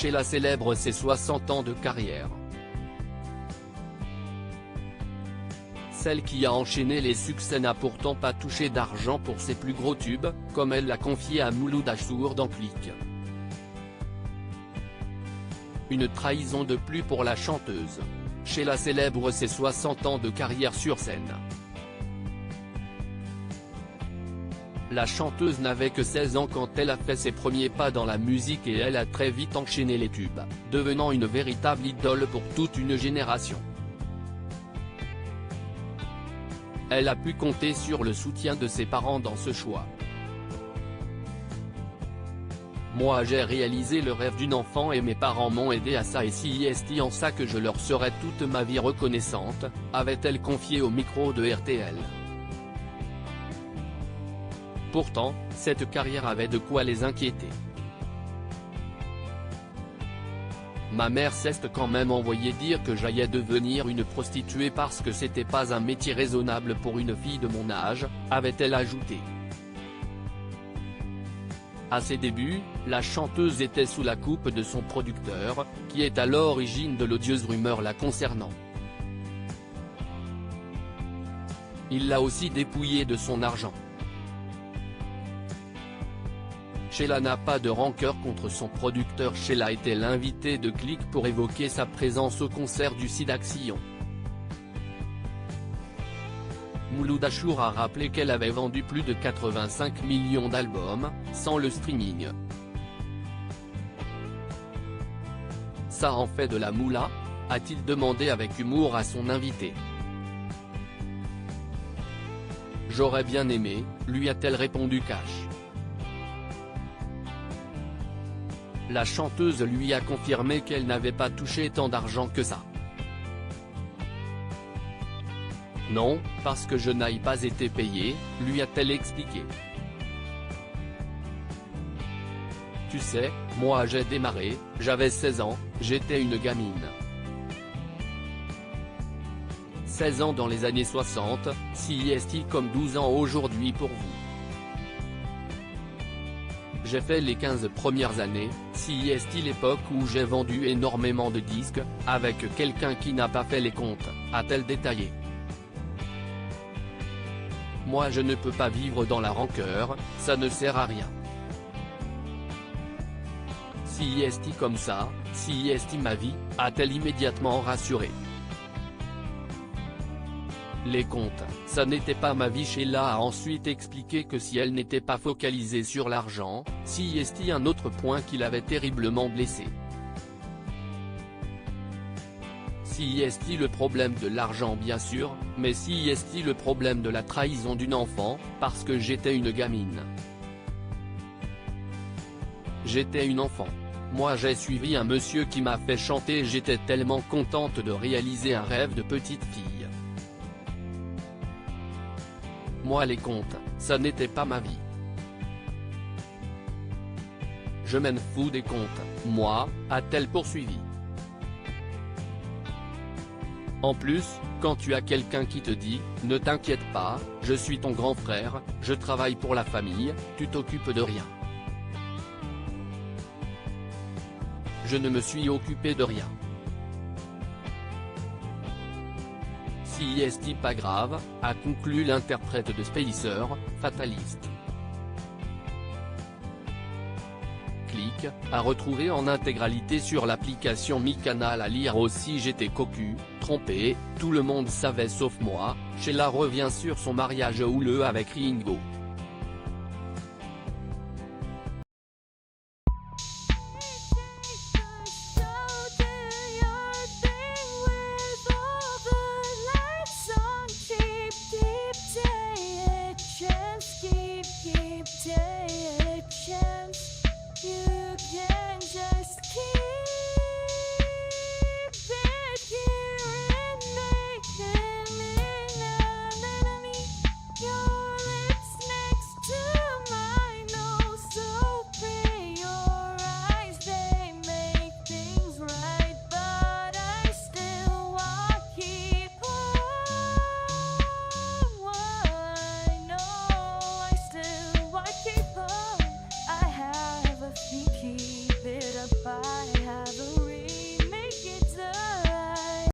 Sheila célèbre ses 60 ans de carrière. Celle qui a enchaîné les succès n'a pourtant pas touché d'argent pour ses plus gros tubes, comme elle l'a confié à Mouloud Achour dans Click. Une trahison de plus pour la chanteuse. Sheila célèbre ses 60 ans de carrière sur scène. La chanteuse n'avait que 16 ans quand elle a fait ses premiers pas dans la musique et elle a très vite enchaîné les tubes, devenant une véritable idole pour toute une génération. Elle a pu compter sur le soutien de ses parents dans ce choix. Moi j'ai réalisé le rêve d'une enfant et mes parents m'ont aidé à ça et c'est en ça que je leur serai toute ma vie reconnaissante, avait-elle confié au micro de RTL. Pourtant, cette carrière avait de quoi les inquiéter. Ma mère s'est quand même envoyé dire que j'allais devenir une prostituée parce que c'était pas un métier raisonnable pour une fille de mon âge, avait-elle ajouté. À ses débuts, la chanteuse était sous la coupe de son producteur, qui est à l'origine de l'odieuse rumeur la concernant. Il l'a aussi dépouillée de son argent. Sheila n'a pas de rancœur contre son producteur. Sheila était l'invitée de Click pour évoquer sa présence au concert du Sidaction. Mouloud Achour a rappelé qu'elle avait vendu plus de 85 millions d'albums, sans le streaming. Ça en fait de la moula, a-t-il demandé avec humour à son invité. J'aurais bien aimé, lui a-t-elle répondu cash. La chanteuse lui a confirmé qu'elle n'avait pas touché tant d'argent que ça. Non, parce que je n'ai pas été payée, lui a-t-elle expliqué. Tu sais, moi j'ai démarré, j'avais 16 ans, j'étais une gamine. 16 ans dans les années 60, si est-il comme 12 ans aujourd'hui pour vous. J'ai fait les 15 premières années, si est-il l'époque où j'ai vendu énormément de disques, avec quelqu'un qui n'a pas fait les comptes, a-t-elle détaillé. Moi je ne peux pas vivre dans la rancœur, ça ne sert à rien. Si est-il comme ça, si est-il ma vie, a-t-elle immédiatement rassuré. Les comptes, ça n'était pas ma vie. Sheila a ensuite expliqué que si elle n'était pas focalisée sur l'argent, si est un autre point qui l'avait terriblement blessée. Si est le problème de l'argent bien sûr, mais si est le problème de la trahison d'une enfant, parce que j'étais une gamine. J'étais une enfant. Moi j'ai suivi un monsieur qui m'a fait chanter et j'étais tellement contente de réaliser un rêve de petite fille. Moi les comptes, ça n'était pas ma vie. Je m'en fous des comptes, moi, a-t-elle poursuivi. En plus, quand tu as quelqu'un qui te dit « Ne t'inquiète pas, je suis ton grand frère, je travaille pour la famille, tu t'occupes de rien ». Je ne me suis occupé de rien. Si est pas grave, a conclu l'interprète de Spacer, Fataliste. Click, à retrouver en intégralité sur l'application Mi Canal. À lire aussi. J'étais cocu, trompé, tout le monde savait sauf moi. Sheila revient sur son mariage houleux avec Ringo.